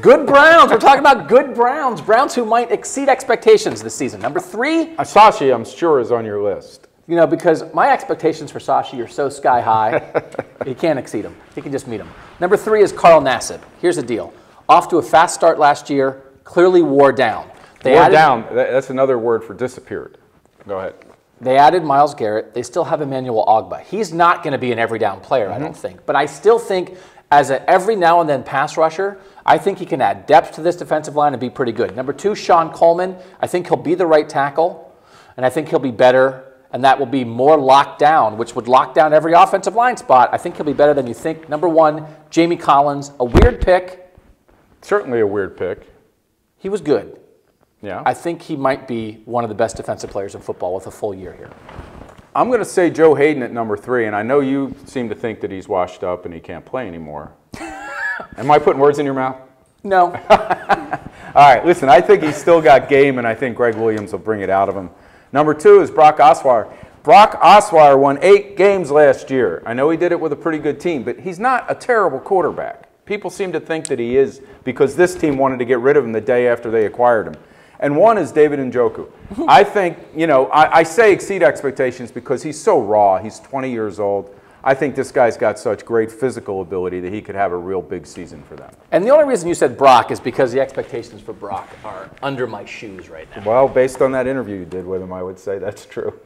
Good Browns. We're talking about good Browns. Browns who might exceed expectations this season. Number 3. Sashi, I'm sure, is on your list. You know, because my expectations for Sashi are so sky high, he can't exceed them. He can just meet them. Number 3 is Carl Nassib. Here's the deal. Off to a fast start last year, clearly wore down. Wore down. That's another word for disappeared. Go ahead. They added Myles Garrett. They still have Emmanuel Ogbah. He's not going to be an every down player, I don't think. But I still think as an every now and then pass rusher, I think he can add depth to this defensive line and be pretty good. Number 2, Sean Coleman. I think he'll be the right tackle, and I think he'll be better, and that will be more locked down, which would lock down every offensive line spot. I think he'll be better than you think. Number 1, Jamie Collins. A weird pick. Certainly a weird pick. He was good. Yeah. I think he might be one of the best defensive players in football with a full year here. I'm going to say Joe Hayden at number 3, and I know you seem to think that he's washed up and he can't play anymore. Am I putting words in your mouth? No. All right, listen, I think he's still got game, and I think Greg Williams will bring it out of him. Number 2 is Brock Osweiler. Brock Osweiler won 8 games last year. I know he did it with a pretty good team, but he's not a terrible quarterback. People seem to think that he is because this team wanted to get rid of him the day after they acquired him. And 1 is David Njoku. I think, you know, I say exceed expectations because he's so raw. He's 20 years old. I think this guy's got such great physical ability that he could have a real big season for them. And the only reason you said Brock is because the expectations for Brock are under my shoes right now. Well, based on that interview you did with him, I would say that's true.